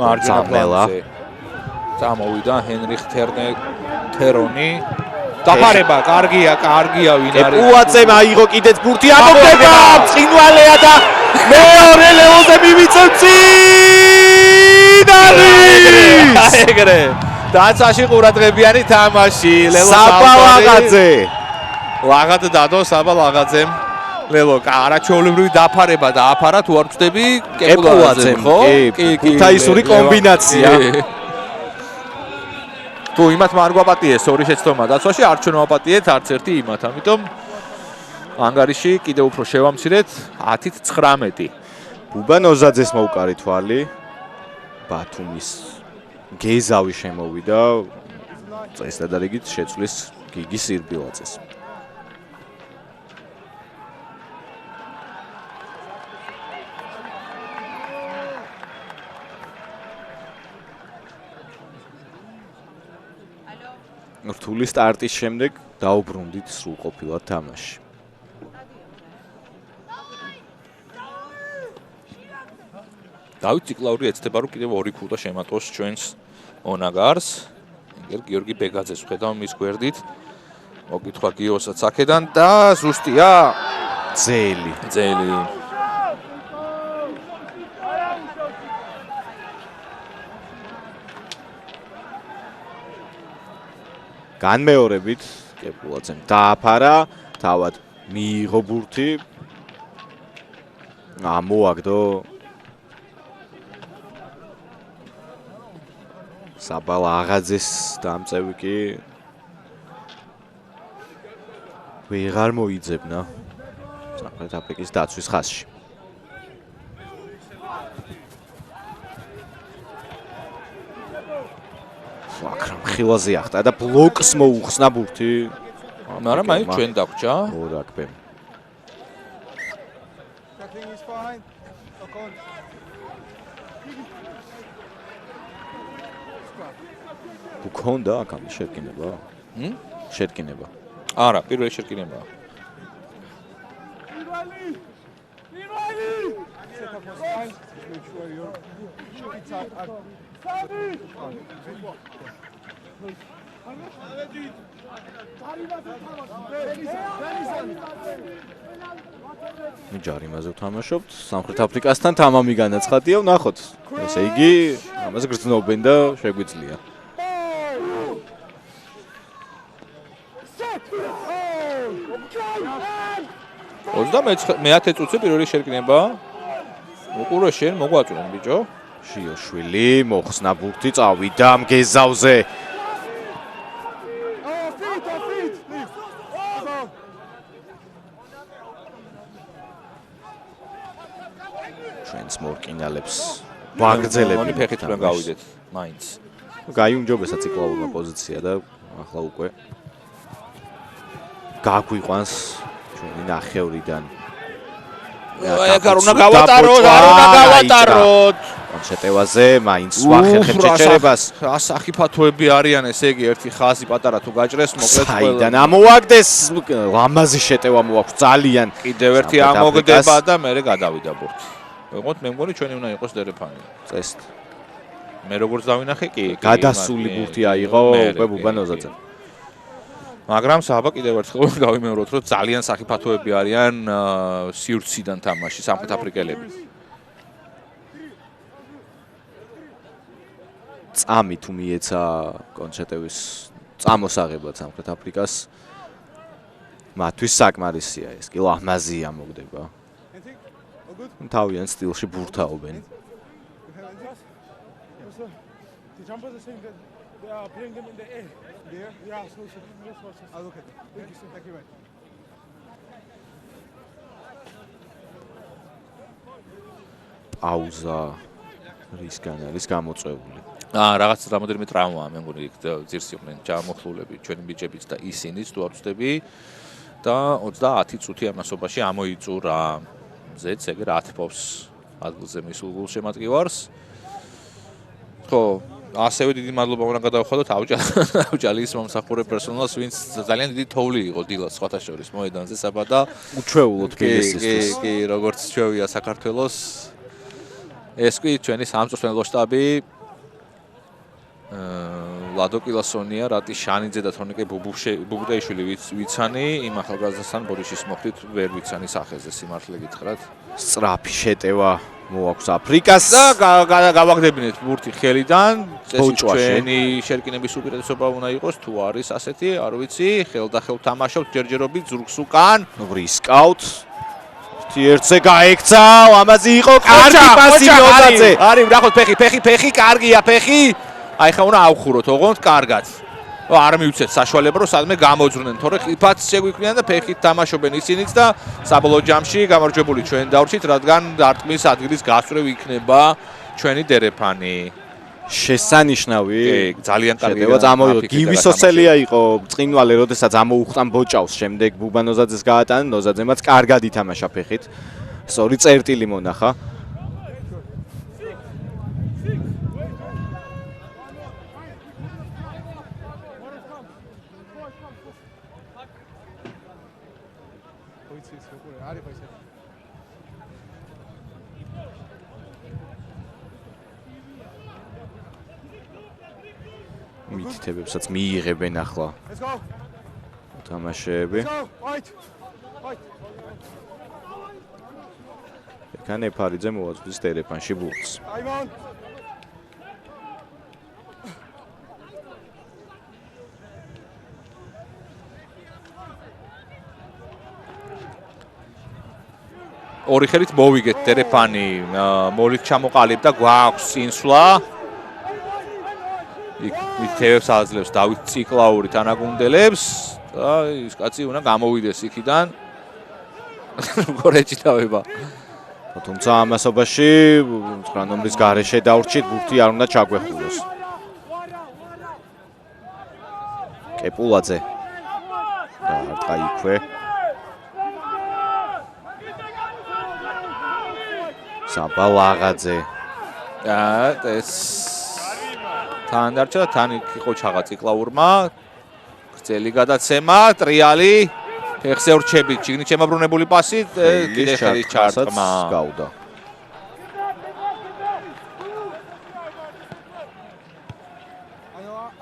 მარჯვენა ფლანგზე წამოვიდა ჰენრიხ თერონი. დაფარება, კარგია ვინ არის? კებულაძემ აიღო კიდეც ბურთი, ამოგდება წინვალეა და მეორე ლეოზე მივიწევ წინ არის. ეგრე. დაცვაში ყურადღებიანი თამაში. ლელო საბალაღაძე. ლაღად დადო საბალაღაძემ. ლელო არაჩვეულებრივი დაფარება და აფარა თუ არ ვწდები კებულაძემ, ხო? კი, ქუთაისური კომბინაცია. თუ იმათ არ გვაპატიეს ორი შეცდომა დაცვაში, არ ჩვენ ვაპატიეთ არც ერთი იმათ, ამიტომ ანგარიში კიდევ უფრო შევამცირეთ 10-19. ბუბა ნოზაძეს მოუკარი თვალი. ბათუმის გეზავი შემოვიდა. წესდადარიგით შეცვლის გიგი სირბილაძეს. რთული სტარტის შემდეგ დაუბრუნდით სრულყოფილად თამაში. დავით ციკლაური ეცდება რომ კიდევ ორი ქულა შემატყოს ჩვენს ონაგარს. ეგერ გიორგი ბეგაძეს ვხედავ მის გვერდით. მოკითხვა გიოსაც აქედან და ზუსტია ძელი. განმეორებით კებულაძემ დააფარა, თავად მიიღო ბურთი. ამოაგდო საბალაღაძეს დამწევი კი ვეღარ მოიძებნა სამხრეთ აფრიკის დაცვის ხაზში. აკრამ ხილაზე ახტა და ბლოკს მოუხსნა ბურთი. მაგრამ აი ჩვენ დაგჭა. ორაკბემ. გქონდა აქ შეკინება? შეკინება. არა, პირველი შეკინებაა. ჯარიმაზე ვთამაშობთ სამხრეთ აფრიკასთან თამამი განაცხადია ვნახოთ ესე იგი ამას გრძნობენ და შეგვიძლია 39 წუთი პირველი შერკინება უყურე შენ მოგვაწვენ ბიჭო შიოშვილი მოხსნა ბურთი წავიდა მგეზავზე ჩვენს მორკინალებს ვაგრძელებთ ფეხით უნდა გავიდეთ მაინც გაიუმჯობესა ციკლაურმა პოზიცია და ახლა უკვე გაგვიყვანს ჩვენი ნახევრიდან ეგ არ უნდა გავატაროთ კონცეტევაზე მაინც ვახერხებთ შეჭერებას ასახიფათოები არიან ესე იგი ერთი ხაზი პატარა თუ გაჭრეს მოკლედ საიდან ამოვაგდეს ლამაზი შეტევა მოაქვს ძალიან კიდევ ერთი ამოგდება და მე გადავიდა ბურთი ვიყოთ მე მგონი ჩვენი უნდა იყოს დერეფანი წესთ მე როგორც დავინახე კი გადასული ბურთი აიღო უკვე ბუბანოზაძე მაგრამ საბა კიდევ ერთხელ გავიმეოროთ რომ ძალიან სახიფათოები არიან სივრციდან თამაში სამხრეთ აფრიკელები წამი თუ მიეცა კონცეტევის წამოსაღებად სამხრეთ აფრიკას მათთვის საკმარისია ეს კი ლამაზია მოგდება თავიანთ სტილში ბურთაობენ The jumpers are saying that they are playing them in the air. There? Yeah, so let's watch this. I'll look at them. Thank you, sir. Thank you, man. აუზა რისგან არის გამოწვეული. რაღაც რამოდენიმე ტრავმაა მე მგონი ძირს იყვნენ ჩამოხლულები ჩვენი ბიჭებიც და ისინიც თუ არ ვწდები და 30 წუთი ამასობაში ამოიწურა ზეც ეგ რა თფობს ადგილზე მისულ გულშემატკივარს. ხო ასევე დიდი მადლობა უნდა გადავხადოთ ავჭალის მომსახურე პერსონალს ვინც ძალიან დიდი თოვლი იყო დილას სხვათა შორის მოედანზე საბადა უჩვეულო თბილისისთვის კი როგორც ჩვევია საქართველოს ეს კი ჩვენი სამწვრთნელო შტაბი ლადო კილასონია რატი შანიძე და თორნიკე ბუბუტეიშვილი ვიცანი იმ ახალგაზრდასთან ბოდიშის მოხდით ვერ ვიცანი სახეზე სიმართლე გითხრათ სწრაფი შეტევა მოაქვს აფრიკას და გავაგდებინეთ ბურთი ხელიდან წესი ჩვენი შერკინების უპირატესობა უნდა იყოს თუ არის ასეთი არ ვიცი ხელდახელ თამაშობთ ჯერჯერობით ზურგს უკან ვრისკავთ ერთზე გაექცა ამაზე იყო კარგი პასი მოზაძე არის ნახოთ ფეხი კარგია ფეხი აი ხა უნდა ავხუროთ ოღონდ კარგად არ მივცეთ საშუალება რომ სადმე გამოძრნენ თორე ხიფაც შეგვიქმნიან და ფეხით თამაშობენ ისინიც და საბოლოო ჯამში გამარჯვებული ჩვენ დავრჩით რადგან დარტყმის ადგილის გასწრევ იქნება ჩვენი დერეფანი შესანიშნავი ძალიან კარგი წამოვიდა გივისოსელია იყო წინვალე როდესაც ამოუხტან ბოჭავს შემდეგ ბუბანოზაძეს გაატანა ნოზაძემაც კარგად ითამაშა ფეხით სწორი წერტილი მონახა მითითებებსაც მიიღებენ ახლა თამაშები ეკანე ფარიძე მოაწვის დერეფანში ბურთს ორი ხელით მოვიგეთ დერეფანი მოლით ჩამოყალიბდა გვაქვს წინსვლა მითითებებს აძლევს დავით ციკლაური თანაგუნდელებს და ის კაცი უნდა გამოვიდეს იქიდან როგორ ეჭიდავება თუმცა ამასობაში 9 ნომრის გარეშე დავრჩით ბურთი არ უნდა ჩაგვეხუროს კეპულაძე და არტყა იქვე საბალაღაძე ეს თან დარჩა და თან იყო ჩაღა ციკლაურმა გრძელი გადაცემა ტრიალი ფეხზე ვრჩებით ჩიგნით შემაბრუნებული პასი კიდე ხელი ჩარტყმა გავდა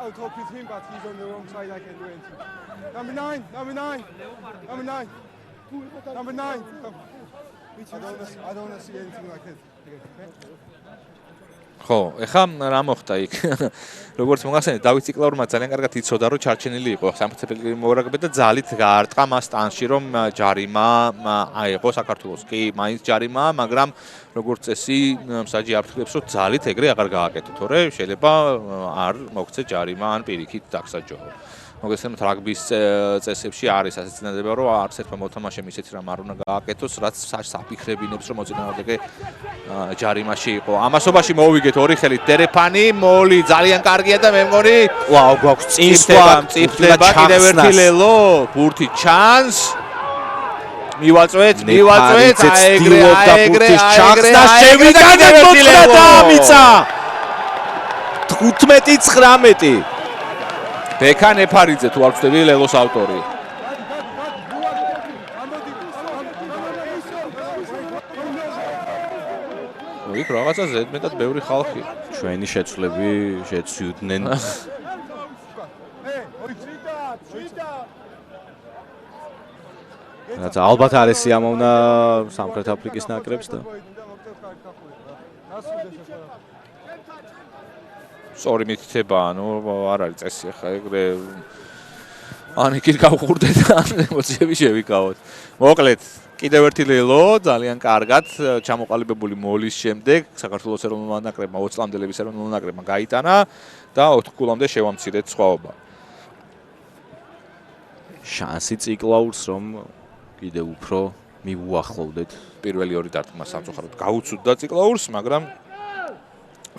I'll talk with him. but he's on the wrong side. I can do anything. Number 9. Number 9. Number 9. Number 9. I don't want to see anything like that. ხო, ეხლა რა მოხდა იქ? როგორც მოგახსენეთ, დავით ციკლაურმა ძალიან კარგად იცოდა, რომ ჩარჩენილი იყო სამხედრო მორაგბე და ძალით გაარტყა მას ტანში, რომ ჯარიმა აიღო საქართველოს. კი, მაინც ჯარიმა, მაგრამ როგორც წესი, მსაჯი აფრთხილებს, რომ ძალით ეგრე აღარ გააკეთო, თორე შეიძლება არ მოგცე ჯარიმა ან პირიქით დაგსაჯო. მოგესალმებით, რაგბის წესებში არის ასეთი წინადადება, რომ არც ერთმა მოთამაშემ ისეთი რამ არ უნდა გააკეთოს, რაც საფიქრებინებს, რომ მოწინააღმდეგე ჯარიმაში იყო. ამასობაში მოვიგეთ ორი ხელით დერეფანი, მოლი ძალიან კარგია და მე მგონი, ვაუ, გვაქვს წინსვლა, მწიფდება კიდევ ერთი ლელო, ბურთი ჩანს. მივაწვეთ, აეგრე, ჩახსნა შევიდა და ამიცა. 15-19. ბექა ნეფარიძე თუ არ ვწდები ლელოს ავტორი. იქ რაღაცა ზედმეტად ბევრი ხალხი. ჩვენი შეცვლები შეცვიდნენ. რაც ალბათ არის სიამოვნა სამხრეთ აფრიკის ნაკრებს და სწორი მითითება, ანუ არ არის წესი ახლა ეგრე ან იქით გავხურდე და ემოციები შევიკავოთ. მოკლედ, კიდევ ერთი ლელო, ძალიან კარგად ჩამოყალიბებული მოლის შემდეგ საქართველოს ეროვნულ ნაკრებმა 20 წლამდელების ეროვნულ ნაკრებმა გაიტანა და 4 გოლამდე შევამცირეთ სხვაობა. შანსი ციკლაურს რომ კიდევ უფრო მიუახლოვდეთ. პირველი ორი დარტყმა სამწუხაროდ გაუცუდდა ციკლაურს, მაგრამ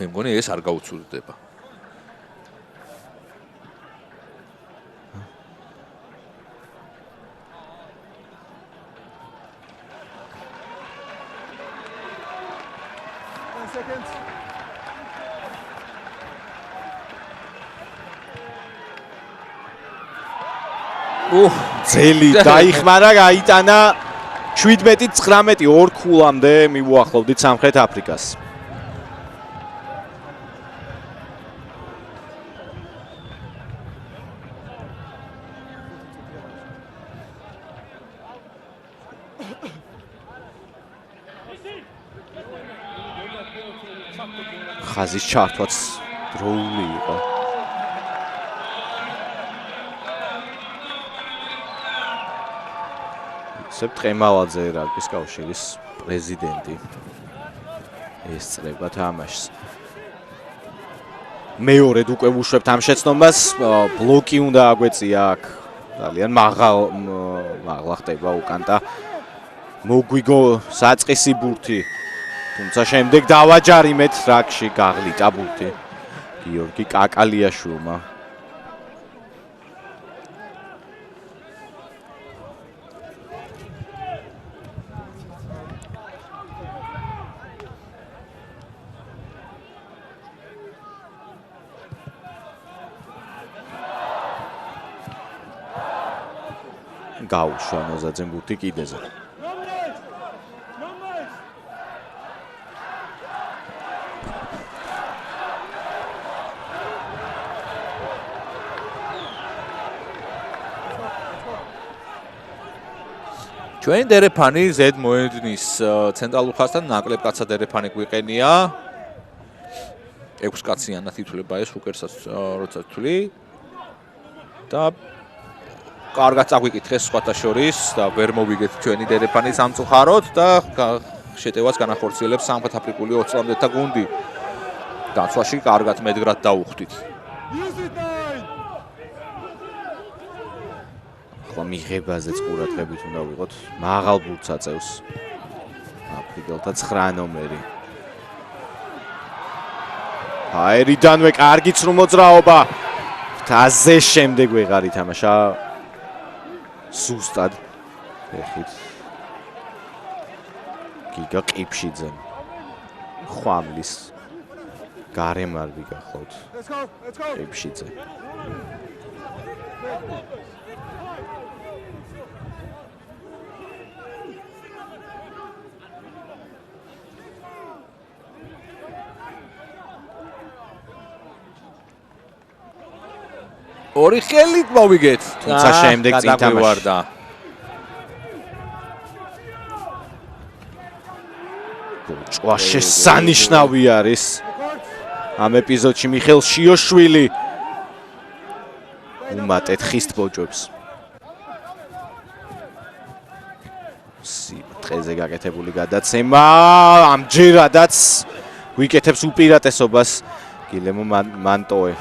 მე მგონი ეს არ გაუცუდდება. ძელი დაიხმარა, გაიტანა 17-19 2 ქულამდე მიუახლოვდით სამხრეთ აფრიკას. ხაზის ჩართვაც დროული იყო. სებ ტრემალაძე რაგბის კავშირის პრეზიდენტი ესწრება თამაშს. მეორედ უკვე ვუშვებთ ამ შეცდომას, ბლოკი უნდა აგვეწია აქ. ძალიან მაღლა ხდება უკან და მოგვიგო საწყისი ბურთი. თუმცა შემდეგ დავაჯარიმეთ რაგში გაღლიტა ბურთი გიორგი კაკალიაშვილმა. გაუშვა ნოზაძემ ბურთი კიდეზე. ჩვენი დერეფანი ზედ მოედნის ცენტრალურ ხაზთან ნაკლებ კაცად დერეფანი გვიყენია. 6 კაციანად ითვლება ეს უკერსაც როცა თვლი. და კარგად წაგვიკითხეს სხვათა შორის და ვერ მოვიგეთ ჩვენი დერეფანი სამწუხაროდ და შეტევას განახორციელებს სამხრეთ აფრიკული 20 წლამდეთა გუნდი. დაცვაში კარგად მედგრად დაუხვდით. ახლა მიღებაზეც ყურადღებით უნდა ვიყოთ. მაღალ ბურთს აწევს აფრიკელთა 9 ნომერი. აერიდანვე კარგი ცრუ მოძრაობა. თაზე შემდეგ ვეღარ ითამაშა. სუსტად ეხით. გიგა ყიფშიძე. ხვამლის გარემარბი გახლავთ. ყიფშიძე. ორი ხელით მოვიგეთ. თუმცა შემდეგ წინ გადაგვივარდა. ბოჭვა შესანიშნავი არის ამ ეპიზოდში მიხელ შიოშვილი უმატეთ ხისტ ბოჭვებს. სიბრტყეზე გაკეთებული გადაცემა ამჯერადაც გვიკეთებს უპირატესობას გილემო მანტოე.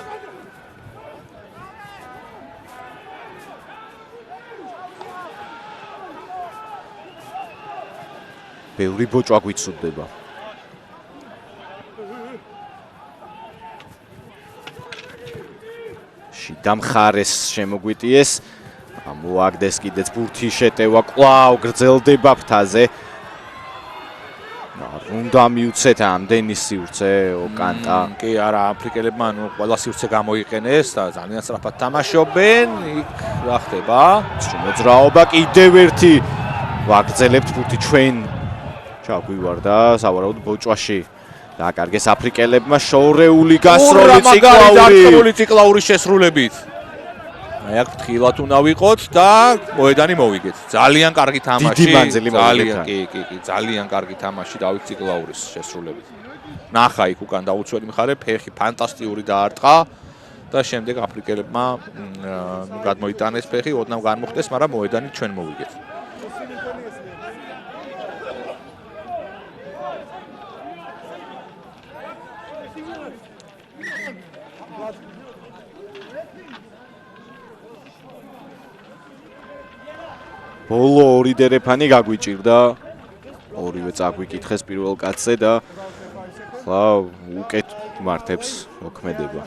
ბევრი ბოჭვა გვიცუდება. შიდა მხარეს შემოგვიტიეს. მოაგდეს კიდეც ბურთი შეტევა კვლავ გრძელდება ფრთაზე. უნდა მიუცეთ ამდენი სივრცე ოკანტა. კი არა, აფრიკელებმა ყველა სივრცე გამოიყენეს და ძალიან სწრაფად თამაშობენ. იქ რა ხდება? მოძრაობა კიდევ ერთი ვაგრძელებთ ბურთი ჩვენ ჩაგვივარდა სავარაუდო ბოჭვაში. დააკარგეს აფრიკელებმა შორეული გასროლი ციკლაური შესრულებით. აი აქ ფრთხილად უნდა ვიყოთ და მოედანი მოვიგეთ. ძალიან კარგი თამაში. ძალიან კარგი თამაში დავით ციკლაურის შესრულებით. ნახა იქ უკან დაუცველი მხარე ფეხი ფანტასტიკური დაარტყა და შემდეგ აფრიკელებმა გადმოიტანეს ფეხი, ოდნავ განმოხდეს, მაგრამ მოედანი ჩვენ მოვიგეთ. ბოლო ორი დერეფანი გაგვიჭირდა. ორივე წაგვიკითხეს პირველ კაცზე და ხლა უკეთ მართებს მოქმედება.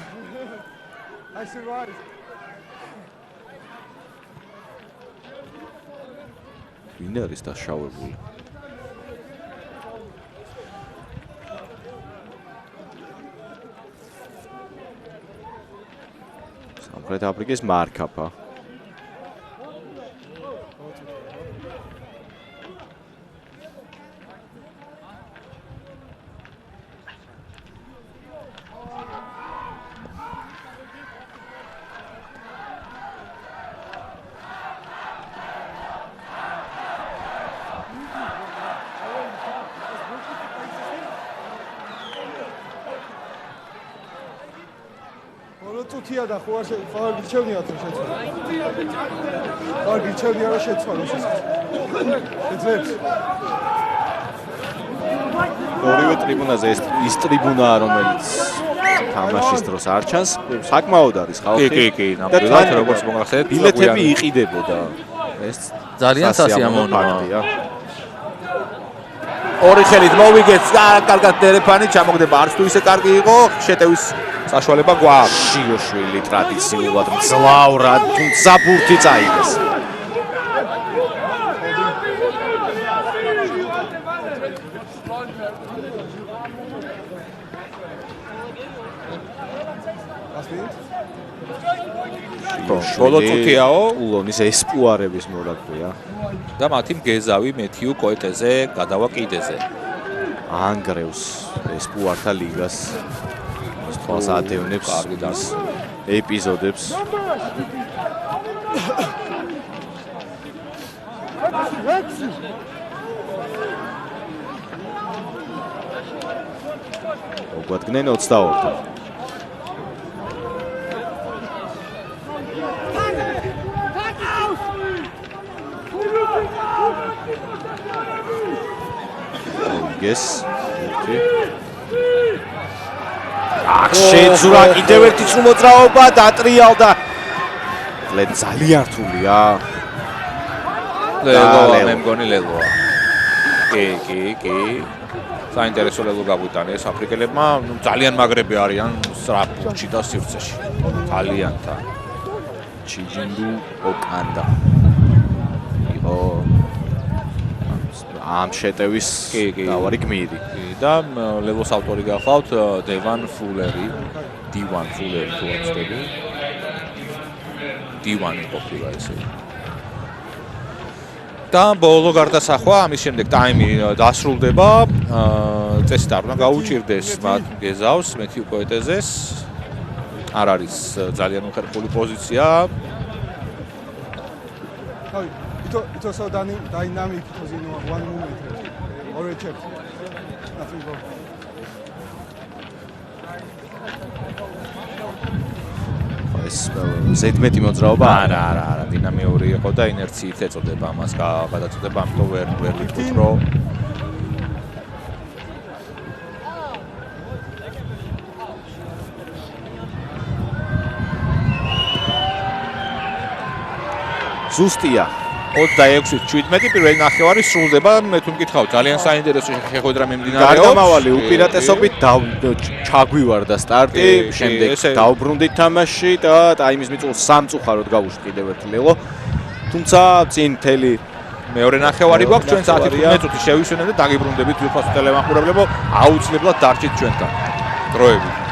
ვინ არის დაშავებული? სამხრეთ აფრიკის მარკაპა. წუთია და ხო არ გირჩევნიათ რომ შეცვალო. არ გირჩევნია რომ შეცვალო შეძლებს. ორივე ტრიბუნაზე ის ტრიბუნაა რომელიც თამაშის დროს არ ჩანს, საკმაოდ არის ხალხი. კი, ნამდვილად როგორც მოგახსენეთ, ბილეთები იყიდებოდა. ეს ძალიან სასიამოვნოა. ფაქტია. ორი ხელით მოვიგეთ, კარგად დერეფანი ჩამოგდება, არც თუ ისე კარგი იყო, შეტევის საშუალება გვაქვს. შიოშვილი ტრადიციულად მძლავრად, თუმცა ბურთი წაიგეს. ბოლო წუთიაო, ულონის ესპუარების მორაგბია. და მათი მგეზავი მეთიუ კოეტეზე გადავა კიდეზე. ანგრევს ესპუართა ლიგას. თვალს ადევნებს კარგი და ეპიზოდებს. მოგვადგნენ 22-თან. გეს შეძურა კიდევ ერთი სულ მოძრაობა დატრიალდა. ლედ ძალიან რთულია. ლელოა, მე მგონი ლელოა. კი. საინტერესო ლელო გაგვიტანეს აფრიკელებმა, ძალიან მაგრები არიან სწრაფში და სივრცეში. ძალიან თან. ჩიჯინდუ ოკანდა. იყო ამ შეტევის დავარი გმირი. და ლელოს ავტორი გახავთ დევან ფულერი თუ ვაცდები. დივანი ყოფილა ესე. და ბოლო გარდასახვა, ამის შემდეგ ტაიმი დასრულდება. წესით არ უნდა გაუჭირდეს მათ გეზავს მეთიუ კოეტეზეს. არ არის ძალიან უხერხული პოზიცია. It was so dynamic because in one moment already checked. Nothing wrong. ეს ზედმეტი მოძრაობა არა, დინამიური იყო და ინერციით ეწოდება ამას გადაწოდება, ამიტომ ვერ ვიტყვით, რომ ზუსტია 26-17 პირველი ნახევარი სრულდება. მე თუ მკითხავ, ძალიან საინტერესო შეხვედრა მიმდინარეობს. გარდამავალი უპირატესობით ჩაგვივარდა სტარტი, შემდეგ დაუბრუნდით თამაში და ტაიმის მიწურულს სამწუხაროდ გავუშვით კიდევ ერთ ლელო. თუმცა წინ მთელი მეორე ნახევარი გვაქვს, ჩვენ 10-15 წუთი შევისვენეთ და დაგიბრუნდებით ძვირფასო ტელემაყურებლებო, აუცილებლად დარჩით ჩვენთან. დროებით.